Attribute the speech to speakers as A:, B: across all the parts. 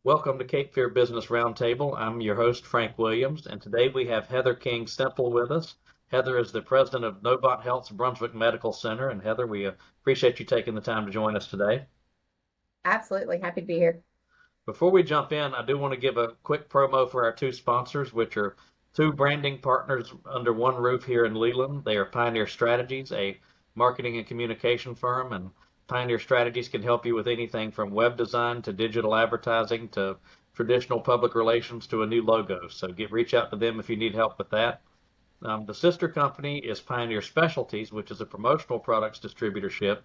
A: Welcome to Cape Fear Business Roundtable. I'm your host, Frank Williams, and today we have Heather King Semple with us. Heather is the president of Novant Health's Brunswick Medical Center. And Heather, we appreciate you taking the time to join us today.
B: Absolutely. Happy to be here.
A: Before we jump in, I do want to give a quick promo for our two sponsors, which are two branding partners under one roof here in Leland. They are Pioneer Strategies, a marketing and communication firm, and Pioneer Strategies can help you with anything from web design to digital advertising to traditional public relations to a new logo. So reach out to them if you need help with that. The sister company is Pioneer Specialties, which is a promotional products distributorship.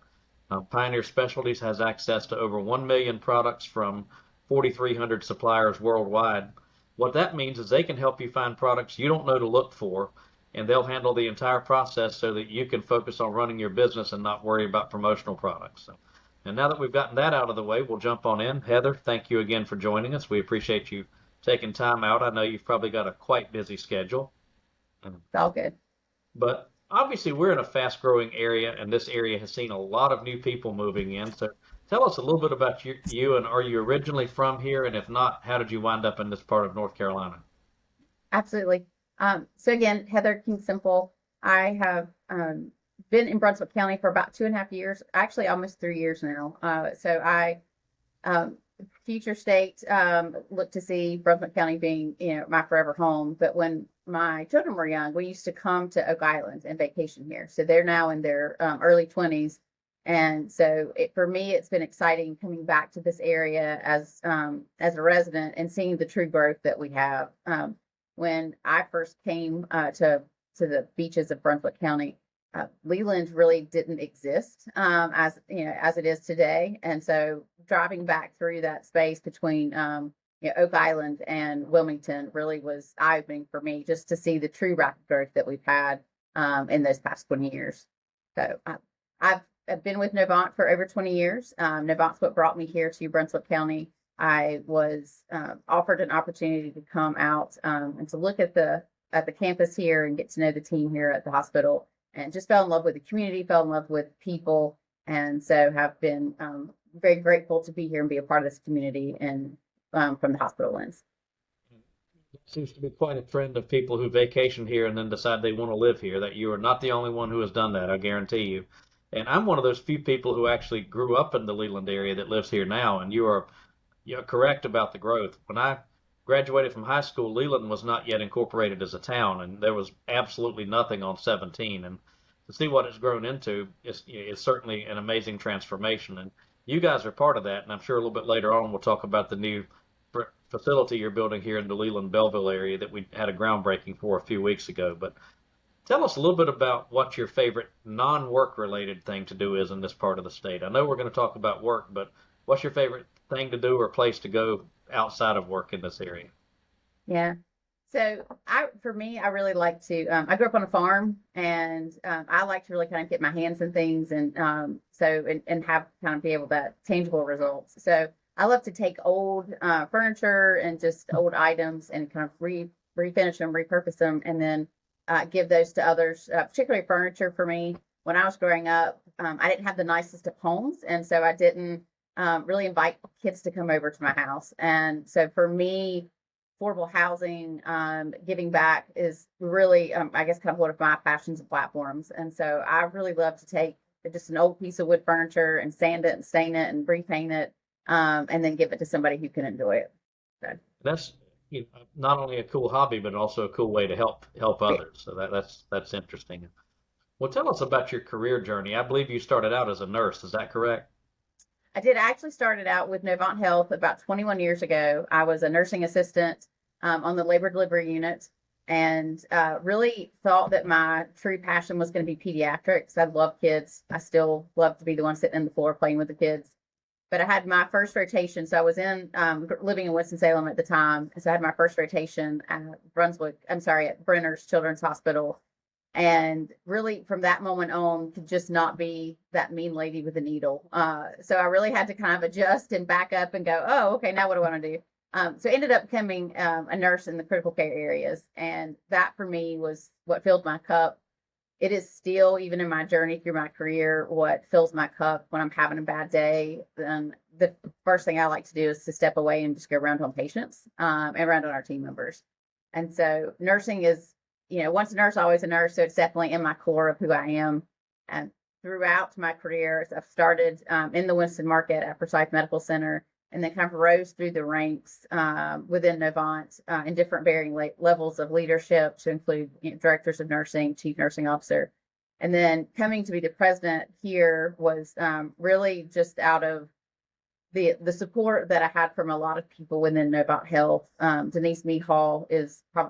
A: Pioneer Specialties has access to over 1 million products from 4,300 suppliers worldwide. What that means is they can help you find products you don't know to look for, and they'll handle the entire process so that you can focus on running your business and not worry about promotional products. And now that we've gotten that out of the way, we'll jump on in. Heather, thank you again for joining us. We appreciate you taking time out. I know you've probably got a quite busy schedule.
B: It's all good.
A: But obviously, we're in a fast growing area, and this area has seen a lot of new people moving in. So tell us a little bit about you, and are you originally from here? And if not, how did you wind up in this part of North Carolina?
B: Absolutely. So again, Heather King Semple. I have been in Brunswick County for about 2.5 years, actually almost 3 years now. So I future state look to see Brunswick County being, my forever home. But when my children were young, we used to come to Oak Island and vacation here. So they're now in their early 20s. And so for me, it's been exciting coming back to this area as a resident and seeing the true growth that we have. When I first came to the beaches of Brunswick County, Leland really didn't exist as it is today. And so driving back through that space between Oak Island and Wilmington really was eye-opening for me, just to see the true rapid growth that we've had in those past 20 years. So I've been with Novant for over 20 years. Novant's what brought me here to Brunswick County. I was offered an opportunity to come out and to look at the campus here and get to know the team here at the hospital, and just fell in love with the community, fell in love with people, and so have been very grateful to be here and be a part of this community and from the hospital lens.
A: It seems to be quite a trend of people who vacation here and then decide they want to live here. That you are not the only one who has done that, I guarantee you. And I'm one of those few people who actually grew up in the Leland area that lives here now. And you're correct about the growth. When I graduated from high school, Leland was not yet incorporated as a town, and there was absolutely nothing on 17. And to see what it's grown into is certainly an amazing transformation. And you guys are part of that. And I'm sure a little bit later on we'll talk about the new facility you're building here in the Leland Belleville area that we had a groundbreaking for a few weeks ago. But tell us a little bit about what your favorite non-work related thing to do is in this part of the state. I know we're going to talk about work, but what's your favorite thing to do or place to go outside of work in this area?
B: Yeah. So for me, I really like to, I grew up on a farm, and I like to really kind of get my hands in things, and and have kind of be able to tangible results. So I love to take old furniture and just old items and kind of refinish them, repurpose them, and then give those to others, particularly furniture for me. When I was growing up, I didn't have the nicest of homes, and so I didn't really invite kids to come over to my house. And so for me, affordable housing, giving back is really, I guess, kind of one of my passions and platforms. And so I really love to take just an old piece of wood furniture and sand it and stain it and repaint it, and then give it to somebody who can enjoy it. So,
A: That's not only a cool hobby, but also a cool way to help
B: yeah.
A: others. So that's interesting. Well, tell us about your career journey. I believe you started out as a nurse. Is that correct?
B: I did actually started out with Novant Health about 21 years ago. I was a nursing assistant on the labor delivery unit, and really thought that my true passion was going to be pediatrics. I love kids. I still love to be the one sitting in the floor playing with the kids. But I had my first rotation. So I was in living in Winston-Salem at the time. So I had my first rotation at at Brenner's Children's Hospital, and really from that moment on could just not be that mean lady with a needle. So I really had to kind of adjust and back up and go, oh, okay, now what do I want to do? So I ended up becoming a nurse in the critical care areas, and that for me was what filled my cup. it is still, even in my journey through my career, what fills my cup when I'm having a bad day. Then the first thing I like to do is to step away and just go around on patients, and around on our team members. And so nursing is, once a nurse, always a nurse. So it's definitely in my core of who I am. And throughout my career, I've started in the Winston Market at Forsyth Medical Center, and then kind of rose through the ranks within Novant in different varying levels of leadership, to include directors of nursing, chief nursing officer. And then coming to be the president here was really just out of the support that I had from a lot of people within Novant Health. Denise Meehall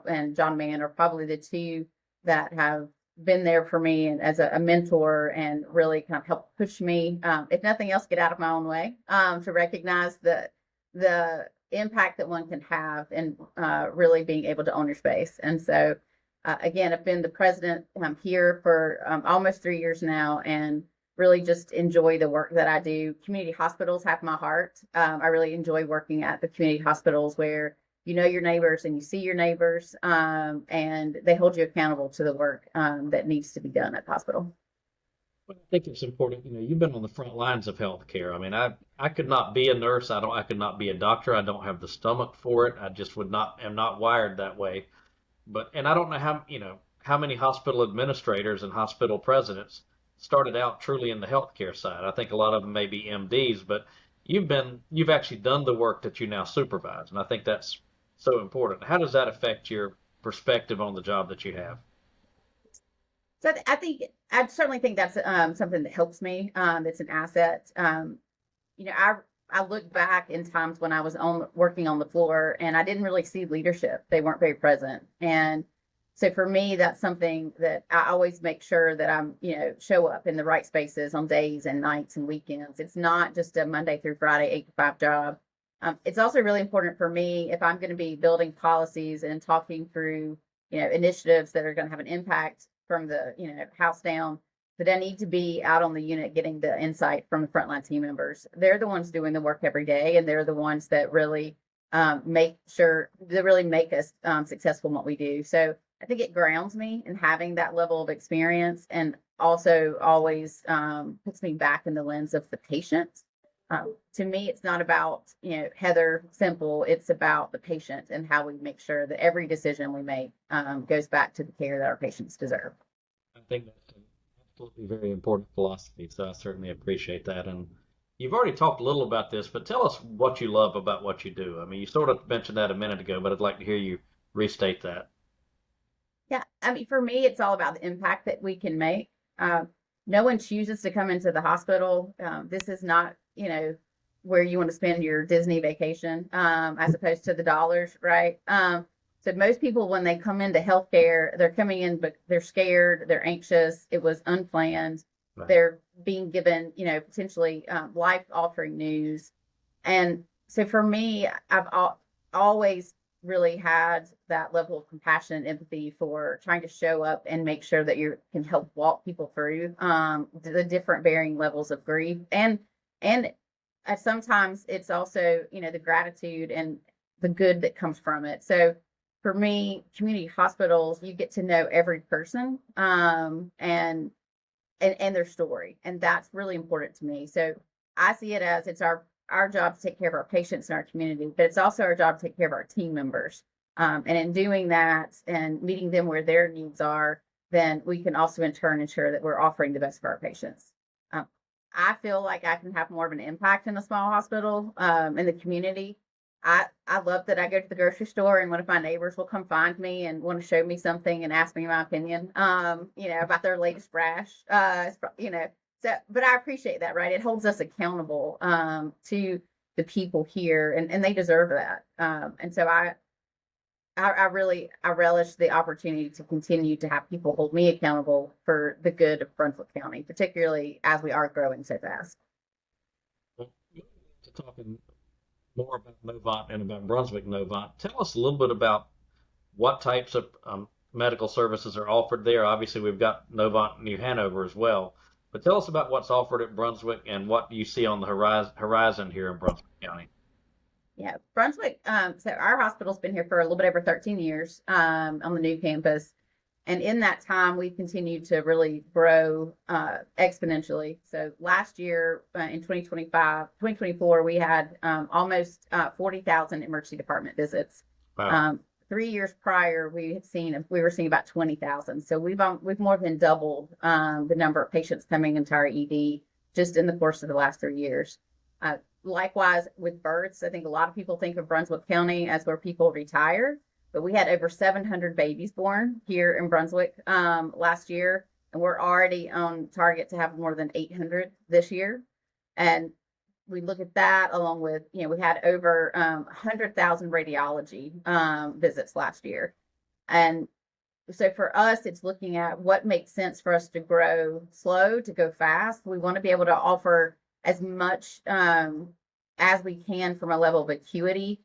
B: and John Mann are probably the two that have been there for me and as a mentor, and really kind of helped push me, if nothing else, get out of my own way, to recognize the impact that one can have in really being able to own your space. And so, again, I've been the president here for almost 3 years now, and really just enjoy the work that I do. Community hospitals have my heart. I really enjoy working at the community hospitals where you know your neighbors and you see your neighbors, and they hold you accountable to the work that needs to be done at the hospital.
A: Well, I think it's important. You've been on the front lines of healthcare. I mean, I could not be a nurse. I could not be a doctor. I don't have the stomach for it. I just would not, am not wired that way. And I don't know how many hospital administrators and hospital presidents started out truly in the healthcare side. I think a lot of them may be MDs, but you've actually done the work that you now supervise, and I think that's so important. How does that affect your perspective on the job that you have?
B: So I certainly think that's something that helps me. That's an asset. You know, I I look back in times when I was on working on the floor and I didn't really see leadership. They weren't very present. And so for me, that's something that I always make sure that I'm, show up in the right spaces on days and nights and weekends. It's not just a Monday through Friday, 8 to 5 job. It's also really important for me if I'm going to be building policies and talking through, initiatives that are going to have an impact from the, house down, that I need to be out on the unit getting the insight from the frontline team members. They're the ones doing the work every day, and they're the ones that really make sure they really make us successful in what we do. So I think it grounds me in having that level of experience, and also always puts me back in the lens of the patient. To me, it's not about, Heather Semple. It's about the patient and how we make sure that every decision we make goes back to the care that our patients deserve.
A: I think that's an absolutely very important philosophy, so I certainly appreciate that. And you've already talked a little about this, but tell us what you love about what you do. I mean, you sort of mentioned that a minute ago, but I'd like to hear you restate that.
B: Yeah, I mean, for me, it's all about the impact that we can make. No one chooses to come into the hospital. This is not, where you want to spend your Disney vacation, as opposed to the dollars, right? So most people, when they come into healthcare, they're coming in, but they're scared, they're anxious. It was unplanned.
A: Right.
B: They're being given, potentially life-altering news. And so for me, always really had that level of compassion and empathy for trying to show up and make sure that you can help walk people through the different varying levels of grief, and sometimes it's also the gratitude and the good that comes from it. So for me, community hospitals, you get to know every person, and their story, and that's really important to me. So I see it as it's our job to take care of our patients in our community, but it's also our job to take care of our team members. And in doing that and meeting them where their needs are, then we can also in turn ensure that we're offering the best for our patients. I feel like I can have more of an impact in a small hospital, in the community. I love that I go to the grocery store and one of my neighbors will come find me and want to show me something and ask me my opinion, about their latest rash. So, but I appreciate that, right? It holds us accountable to the people here, and they deserve that. And so I relish the opportunity to continue to have people hold me accountable for the good of Brunswick County, particularly as we are growing so fast.
A: Well, to talking more about Novant and about Brunswick Novant, tell us a little bit about what types of medical services are offered there. Obviously, we've got Novant New Hanover as well, but tell us about what's offered at Brunswick and what you see on the horizon here in Brunswick County.
B: Yeah, Brunswick. So our hospital's been here for a little bit over 13 years on the new campus. And in that time, we've continued to really grow exponentially. So last year in 2024, we had almost 40,000 emergency department visits.
A: Wow.
B: 3 years prior, we were seeing about 20,000. So we've more than doubled the number of patients coming into our ED just in the course of the last 3 years. Likewise with births, I think a lot of people think of Brunswick County as where people retire, but we had over 700 babies born here in Brunswick last year, and we're already on target to have more than 800 this year. And we look at that along with, we had over 100,000 radiology visits last year. And so for us, it's looking at what makes sense for us to grow slow, to go fast. We want to be able to offer as much as we can from a level of acuity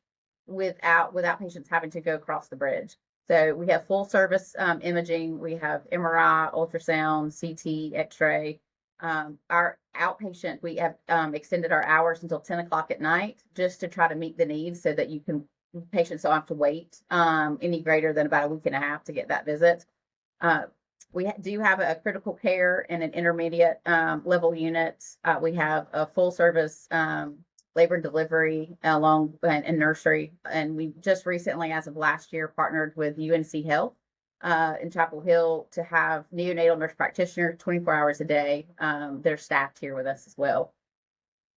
B: without patients having to go across the bridge. So we have full service imaging. We have MRI, ultrasound, CT, X-ray. Our outpatient, we have extended our hours until 10 o'clock at night just to try to meet the needs so that patients don't have to wait any greater than about a week and a half to get that visit. We do have a critical care and an intermediate level unit. We have a full service labor and delivery and nursery. And we just recently, as of last year, partnered with UNC Health in Chapel Hill to have neonatal nurse practitioners 24 hours a day. They're staffed here with us as well.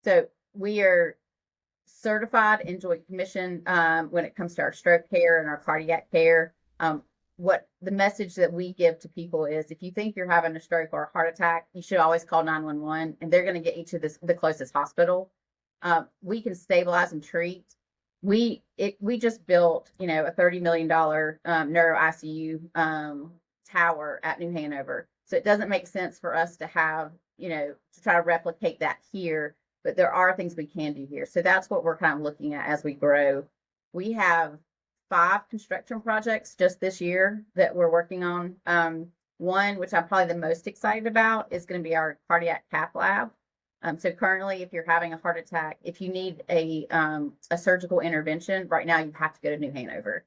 B: So we are certified in Joint Commission when it comes to our stroke care and our cardiac care. What the message that we give to people is, if you think you're having a stroke or a heart attack, you should always call 911, and they're going to get you to the closest hospital. We can stabilize and treat. We just built, a $30 million neuro ICU tower at New Hanover. So it doesn't make sense for us to have, to try to replicate that here, but there are things we can do here. So that's what we're kind of looking at as we grow. We have 5 construction projects just this year that we're working on. One, which I'm probably the most excited about, is going to be our cardiac cath lab. So currently, if you're having a heart attack, if you need a surgical intervention, right now you have to go to New Hanover.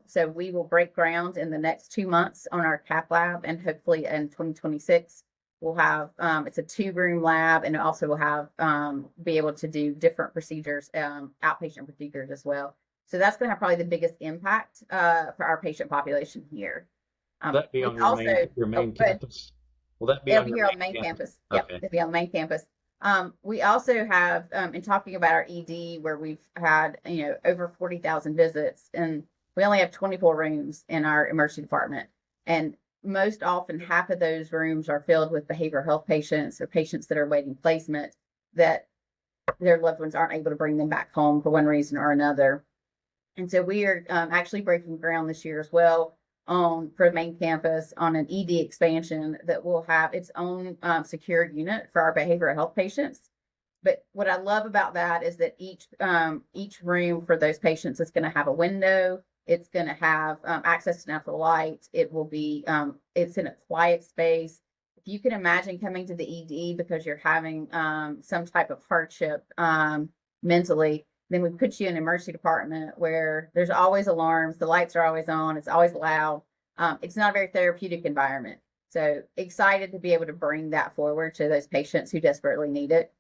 B: So we will break ground in the next 2 months on our cath lab, and hopefully in 2026 we'll have it's a 2-room lab, and also will have be able to do different procedures, outpatient procedures as well. So that's going to have probably the biggest impact for our patient population here.
A: Will that be on your main campus? Will that be
B: it'll
A: on
B: be
A: your
B: here on the
A: main
B: main campus?
A: Okay.
B: Yep, it'll be on the main campus. We also have, in talking about our ED, where we've had, over 40,000 visits, and we only have 24 rooms in our emergency department. And most often, half of those rooms are filled with behavioral health patients or patients that are awaiting placement, that their loved ones aren't able to bring them back home for one reason or another. And so we are actually breaking ground this year as well for the main campus on an ED expansion that will have its own secured unit for our behavioral health patients. But what I love about that is that each room for those patients is going to have a window. It's going to have access to natural light. It will be it's in a quiet space. If you can imagine coming to the ED because you're having some type of hardship mentally, then we put you in an emergency department where there's always alarms, the lights are always on, it's always loud. It's not a very therapeutic environment. So excited to be able to bring that forward to those patients who desperately need it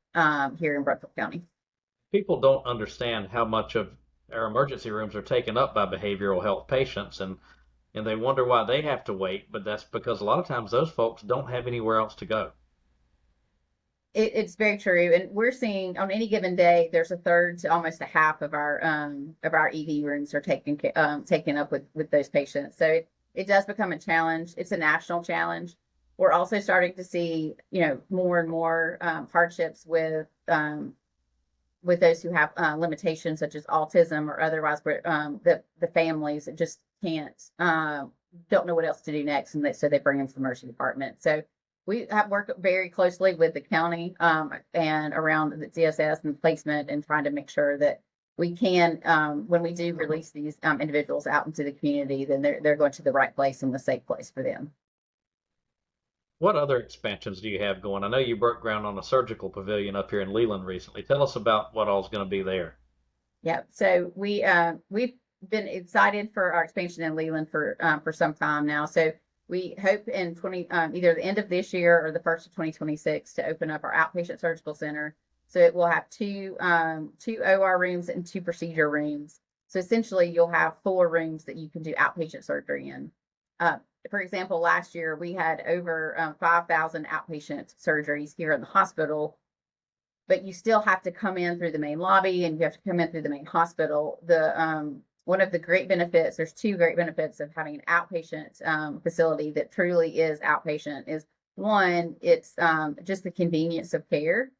B: here in Brunswick County.
A: People don't understand how much of our emergency rooms are taken up by behavioral health patients, and they wonder why they have to wait, but that's because a lot of times those folks don't have anywhere else to go.
B: It's very true, and we're seeing on any given day there's a third to almost a half of our ED rooms are taken up with those patients. So it does become a challenge. It's a national challenge. We're also starting to see more and more hardships with those who have limitations such as autism or otherwise, where the families just can't don't know what else to do next, and so they bring them to the emergency department. So we have worked very closely with the county and around the DSS and placement, and trying to make sure that we can, when we do release these individuals out into the community, then they're going to the right place and the safe place for them.
A: What other expansions do you have going? I know you broke ground on a surgical pavilion up here in Leland recently. Tell us about what all's going to be there.
B: Yeah, so we've been excited for our expansion in Leland for some time now. So We hope in either the end of this year or the first of 2026 to open up our outpatient surgical center. So it will have two OR rooms and two procedure rooms. So essentially, you'll have 4 rooms that you can do outpatient surgery in. Uh, for example, last year we had over 5,000 outpatient surgeries here in the hospital, but you still have to come in through the main lobby and you have to come in through the main hospital. One of the great benefits, there's 2 great benefits of having an outpatient facility that truly is outpatient is one, it's just the convenience of care.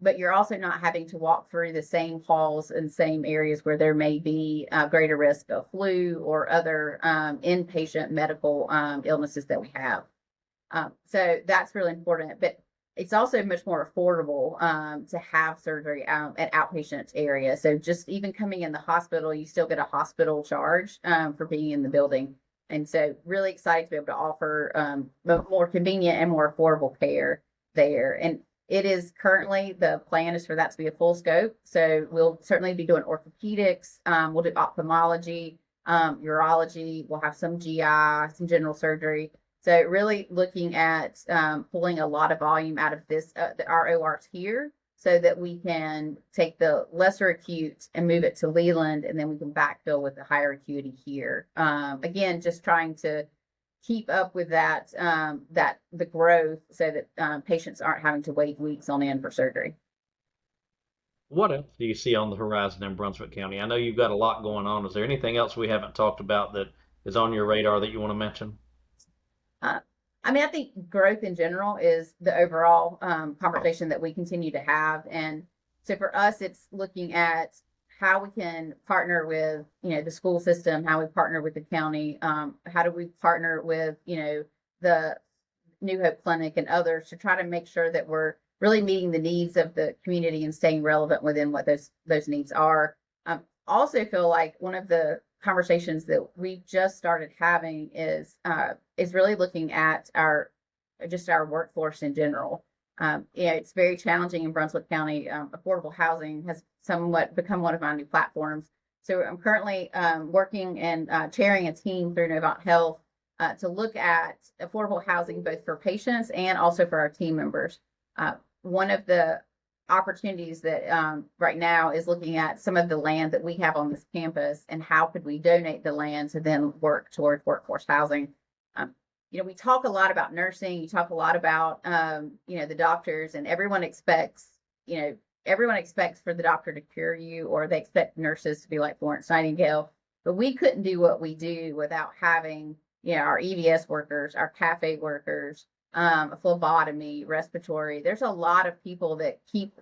B: But you're also not having to walk through the same halls and same areas where there may be greater risk of flu or other inpatient medical illnesses that we have. So that's really important. But it's also much more affordable to have surgery at outpatient area. So just even coming in the hospital, you still get a hospital charge for being in the building. And so really excited to be able to offer more convenient and more affordable care there. And it is currently, the plan is for that to be a full scope. So we'll certainly be doing orthopedics. We'll do ophthalmology, urology. We'll have some GI, some general surgery. So really looking at pulling a lot of volume out of our ORs here so that we can take the lesser acute and move it to Leland, and then we can backfill with the higher acuity here. Again, just trying to keep up with the growth so that patients aren't having to wait weeks on end for surgery.
A: What else do you see on the horizon in Brunswick County? I know you've got a lot going on. Is there anything else we haven't talked about that is on your radar that you want to mention?
B: Uh, I mean, I think growth in general is the overall conversation that we continue to have. And so for us, it's looking at how we can partner with, the school system, how we partner with the county, how do we partner with, the New Hope Clinic and others to try to make sure that we're really meeting the needs of the community and staying relevant within what those needs are. Also feel like one of the conversations that we just started having is really looking at our workforce in general. It's very challenging in Brunswick County. Affordable housing has somewhat become one of my new platforms. So I'm currently working and chairing a team through Novant Health to look at affordable housing both for patients and also for our team members. One of the opportunities that right now is looking at some of the land that we have on this campus and how could we donate the land to then work towards workforce housing. We talk a lot about nursing, you talk a lot about the doctors, and everyone expects for the doctor to cure you, or they expect nurses to be like Florence Nightingale, but we couldn't do what we do without having our EVS workers, our cafe workers, phlebotomy, respiratory. There's a lot of people that keep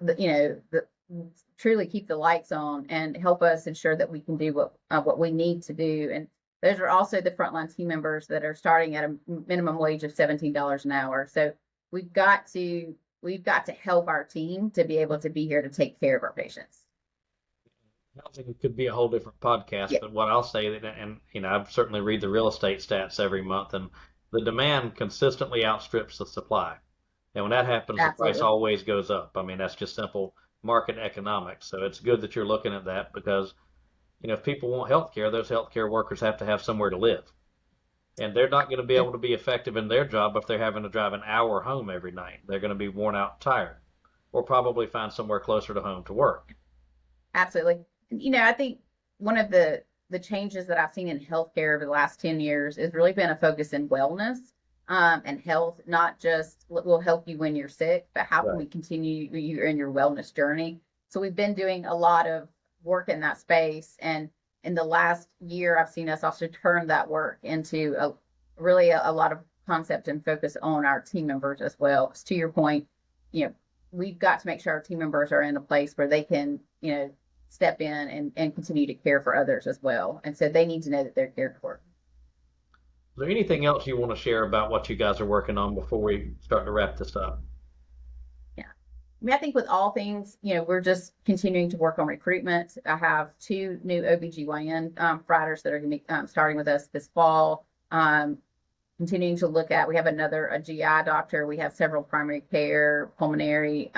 B: truly keep the lights on and help us ensure that we can do what we need to do. And those are also the frontline team members that are starting at a minimum wage of $17 an hour. So we've got to help our team to be able to be here to take care of our patients.
A: Housing could be a whole different podcast,
B: Yeah,
A: but what I'll say that, and I certainly read the real estate stats every month, and the demand consistently outstrips the supply. And when that happens, the price
B: absolutely.
A: always goes up. I mean, that's just simple market economics. So it's good that you're looking at that because, if people want health care, those healthcare workers have to have somewhere to live. And they're not going to be able to be effective in their job if they're having to drive an hour home every night. They're going to be worn out and tired, or probably find somewhere closer to home to work.
B: Absolutely. I think one of the changes that I've seen in healthcare over the last 10 years has really been a focus in wellness and health, not just what will help you when you're sick, but how can
A: Right.
B: we continue you in your wellness journey. So we've been doing a lot of work in that space. And in the last year, I've seen us also turn that work into a lot of concept and focus on our team members as well. 'Cause to your point, we've got to make sure our team members are in a place where they can, step in and continue to care for others as well. And so they need to know that they're cared for.
A: Is there anything else you want to share about what you guys are working on before we start to wrap this up?
B: Yeah. I mean, I think with all things, we're just continuing to work on recruitment. I have 2 new OBGYN providers that are going to be starting with us this fall. Continuing to look at, we have a GI doctor. We have several primary care, pulmonary.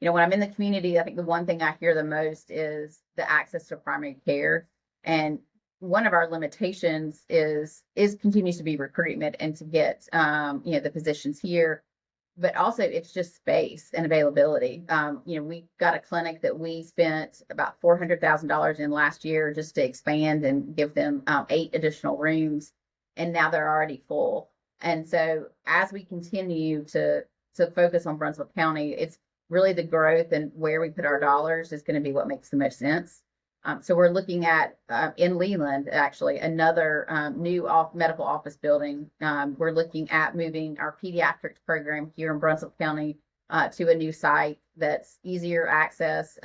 B: When I'm in the community, I think the one thing I hear the most is the access to primary care. And one of our limitations is continues to be recruitment and to get the positions here, but also it's just space and availability. We got a clinic that we spent about $400,000 in last year just to expand and give them 8 additional rooms, and now they're already full. And so as we continue to focus on Brunswick County, it's really the growth and where we put our dollars is going to be what makes the most sense. So we're looking at in Leland, actually, another new medical office building. We're looking at moving our pediatrics program here in Brunswick County to a new site that's easier access.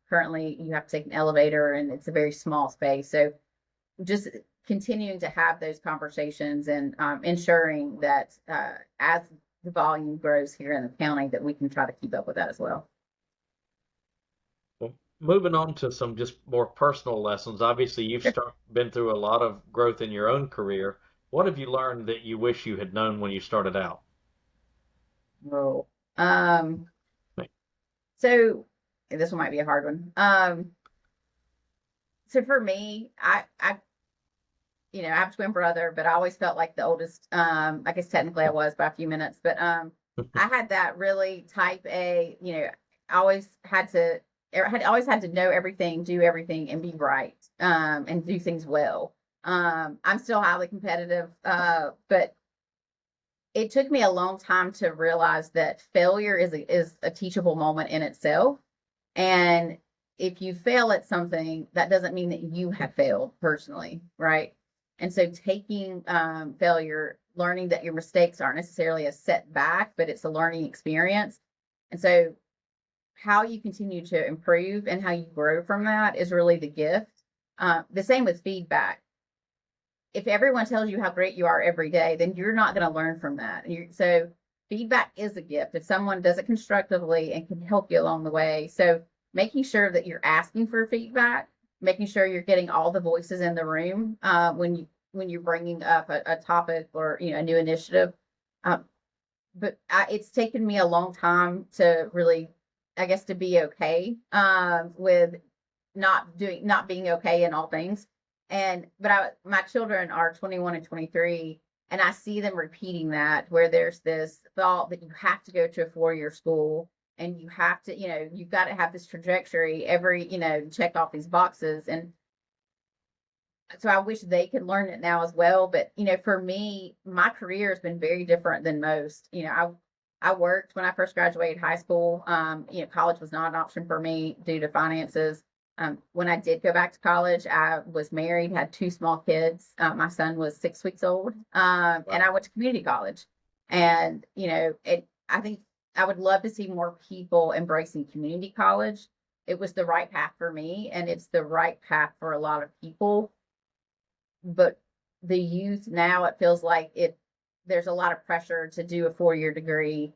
B: Currently, you have to take an elevator, and it's a very small space. So just continuing to have those conversations and ensuring that as the volume grows here in the county, that we can try to keep up with that as well.
A: Well, moving on to some just more personal lessons. Obviously, you've
B: Sure.
A: been through a lot of growth in your own career. What have you learned that you wish you had known when you started out?
B: Oh. Um, so this one might be a hard one. So for me, I have a twin brother, but I always felt like the oldest. I guess technically I was by a few minutes, but I had that really type A. I always had to know everything, do everything, and be right, and do things well. I'm still highly competitive, but it took me a long time to realize that failure is a teachable moment in itself, and if you fail at something, that doesn't mean that you have failed personally, right? And so taking failure, learning that your mistakes aren't necessarily a setback, but it's a learning experience. And so how you continue to improve and how you grow from that is really the gift. The same with feedback. If everyone tells you how great you are every day, then you're not going to learn from that. So feedback is a gift if someone does it constructively and can help you along the way. So making sure that you're asking for feedback, making sure you're getting all the voices in the room when you're bringing up a topic or a new initiative. But it's taken me a long time to really, I guess, to be okay with not being okay in all things. But my children are 21 and 23, and I see them repeating that, where there's this thought that you have to go to a 4-year school and you have to, you've got to have this trajectory check off these boxes. And so I wish they could learn it now as well. But, for me, my career has been very different than most. I worked when I first graduated high school. College was not an option for me due to finances. When I did go back to college, I was married, had 2 small kids. My son was 6 weeks old, and I went to community college. And I think I would love to see more people embracing community college. It was the right path for me, and it's the right path for a lot of people. But the youth now, it feels like there's a lot of pressure to do a 4-year degree,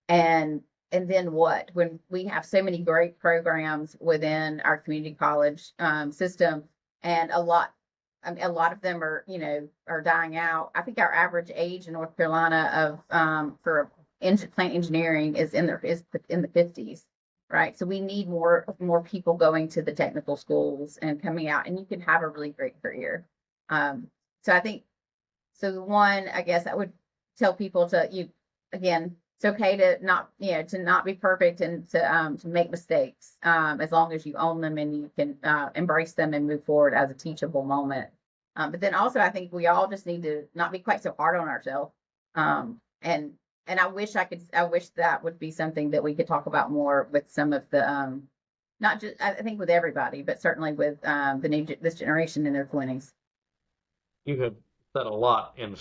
B: and then what? When we have so many great programs within our community college system, and a lot of them are dying out. I think our average age in North Carolina of for plant engineering is in the 50s, right? So we need more people going to the technical schools and coming out, and you can have a really great career. So I think so. The one, I guess, I would tell people again, it's okay to not be perfect and to make mistakes, as long as you own them and you can embrace them and move forward as a teachable moment. But then also, I think we all just need to not be quite so hard on ourselves. And I wish that would be something that we could talk about more with some of the not just, I think, with everybody, but certainly with this generation in their 20s.
A: You have said a lot in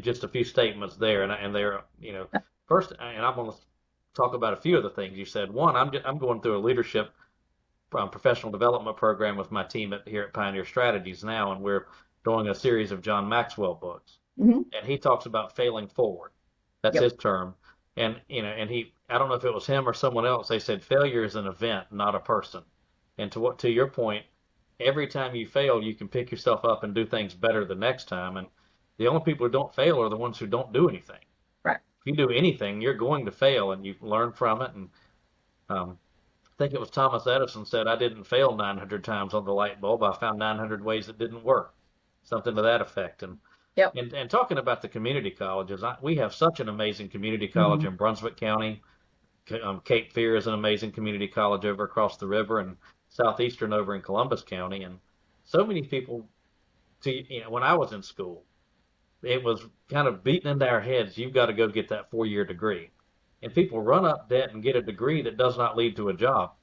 A: just a few statements there, and they're first, and I'm going to talk about a few of the things you said. One, I'm going through a leadership professional development program with my team here at Pioneer Strategies now, and we're doing a series of John Maxwell books,
B: Mm-hmm.
A: and he talks about failing forward. That's
B: Yep.
A: his term, and I don't know if it was him or someone else. They said failure is an event, not a person. And to your point, every time you fail, you can pick yourself up and do things better the next time. And the only people who don't fail are the ones who don't do anything.
B: Right.
A: If you do anything, you're going to fail, and you learn from it. And I think it was Thomas Edison said, "I didn't fail 900 times on the light bulb. I found 900 ways it didn't work." something to that effect.
B: Yep.
A: And talking about the community colleges, we have such an amazing community college
B: Mhm.
A: in Brunswick County. Cape Fear is an amazing community college over across the river, and Southeastern over in Columbus County. And so many people, when I was in school, it was kind of beaten into our heads, you've got to go get that 4 year degree. And people run up debt and get a degree that does not lead to a job.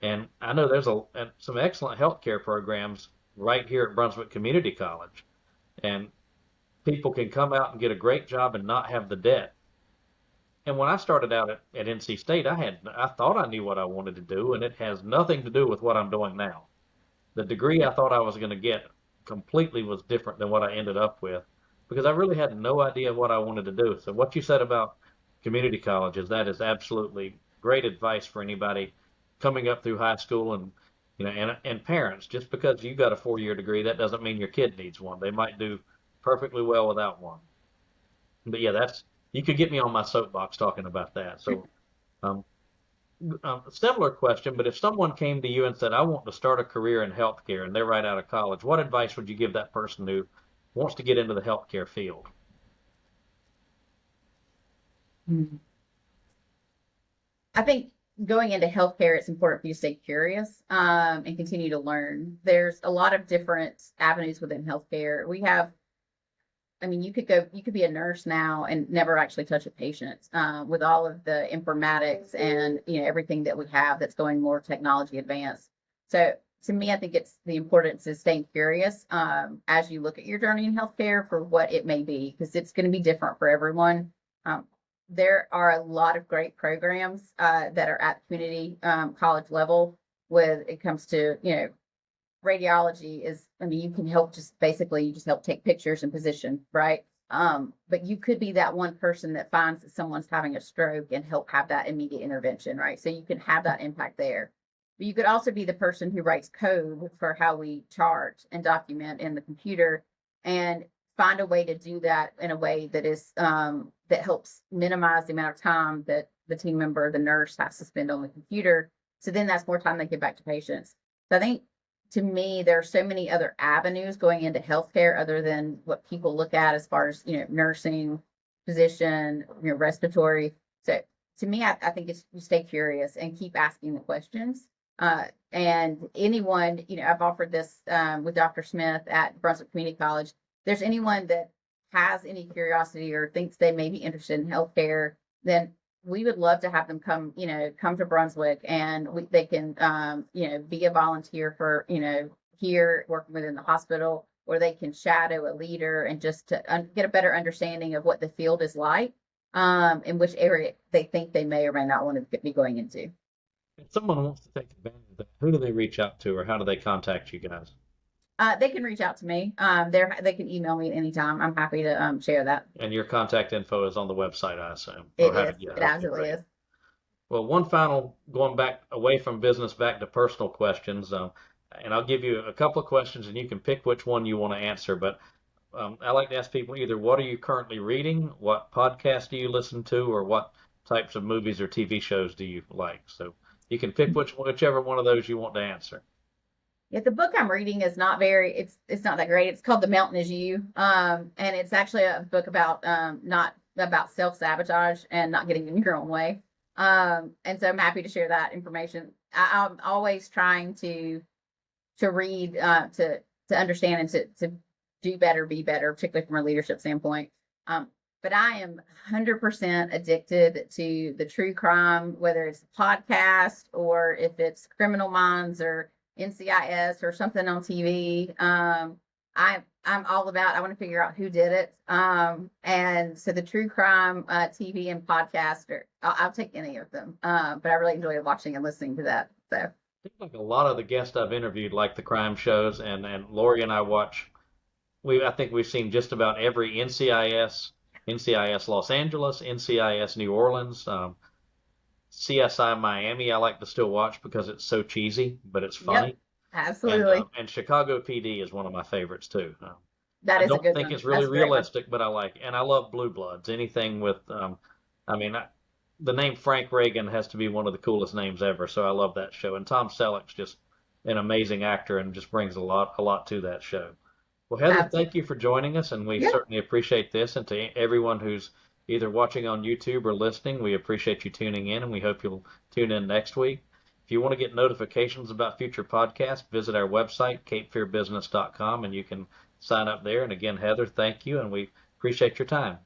A: And I know there's some excellent healthcare programs right here at Brunswick Community College. And people can come out and get a great job and not have the debt. And when I started out at NC State, I thought I knew what I wanted to do, and it has nothing to do with what I'm doing now. The degree I
B: Yep.
A: thought I was going to get completely was different than what I ended up with because I really had no idea what I wanted to do. So what you said about community colleges, that is absolutely great advice for anybody coming up through high school and parents. Just because you got a 4 year degree, that doesn't mean your kid needs one. They might do perfectly well without one. But yeah, you could get me on my soapbox talking about that. So um, a similar question, but if someone came to you and said, I want to start a career in healthcare and they're right out of college, what advice would you give that person who wants to get into the healthcare field?
B: Mhm. I think going into healthcare, it's important for you to stay curious and continue to learn. There's a lot of different avenues within healthcare. I mean, you could be a nurse now and never actually touch a patient with all of the informatics and everything that we have that's going more technology advanced. So to me, I think it's the importance of staying curious as you look at your journey in healthcare for what it may be, because it's going to be different for everyone. Um, there are a lot of great programs that are at community college level when it comes to radiology is, I mean, you can help just basically you just help take pictures and position, right? But you could be that one person that finds that someone's having a stroke and help have that immediate intervention, right? So you can have that impact there. But you could also be the person who writes code for how we chart and document in the computer and find a way to do that in a way that is that helps minimize the amount of time that the team member, the nurse, has to spend on the computer. So then that's more time they give back to patients. So I think to me, there are so many other avenues going into healthcare other than what people look at as far as, nursing, physician, respiratory. So to me, I think it's you stay curious and keep asking the questions. And anyone, I've offered this with Dr. Smith at Brunswick Community College. There's anyone that has any curiosity or thinks they may be interested in healthcare, then we would love to have them come to Brunswick and they can, be a volunteer for, here working within the hospital, or they can shadow a leader and just to get a better understanding of what the field is like, in which area they think they may or may not want to be going into.
A: If someone wants to take advantage of that, who do they reach out to or how do they contact you guys?
B: They can reach out to me. They can email me at any time. I'm happy to share that.
A: And your contact info is on the website, I assume. Or
B: It
A: have
B: is.
A: it yet?
B: It
A: Okay,
B: absolutely
A: great.
B: is.
A: Well, one final, going back away from business back to personal questions, and I'll give you a couple of questions and you can pick which one you want to answer. But I like to ask people either what are you currently reading, what podcast do you listen to, or what types of movies or TV shows do you like? So you can pick whichever one of those you want to answer.
B: Yeah, the book I'm reading is not it's not that great. It's called The Mountain Is You. And it's actually a book about not about self-sabotage and not getting in your own way. And so I'm happy to share that information. I'm always trying to read to understand and to do better, be better, particularly from a leadership standpoint. But I am 100% addicted to the true crime, whether it's a podcast or if it's Criminal Minds or NCIS or something on TV. I'm all about. I want to figure out who did it. And so the true crime TV and podcast, I'll take any of them. But I really enjoy watching and listening to that. So
A: Seems like a lot of the guests I've interviewed like the crime shows, and Lori and I watch. I think we've seen just about every NCIS Los Angeles, NCIS New Orleans, CSI Miami. I like to still watch because it's so cheesy, but it's
B: yep,
A: funny.
B: absolutely.
A: And Chicago PD is one of my favorites too.
B: That
A: I
B: is a
A: don't
B: good
A: think
B: one.
A: it's really
B: That's a great one.
A: realistic, but I like it. And I love Blue Bloods. Anything with, I mean, the name Frank Reagan has to be one of the coolest names ever. So I love that show. And Tom Selleck's just an amazing actor and just brings a lot to that show. Well, Heather,
B: Absolutely.
A: thank you for joining us, and we
B: Yeah.
A: certainly appreciate this. And to everyone who's either watching on YouTube or listening, we appreciate you tuning in, and we hope you'll tune in next week. If you want to get notifications about future podcasts, visit our website, capefearbusiness.com, and you can sign up there. And again, Heather, thank you, and we appreciate your time.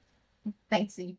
B: Thanks, you.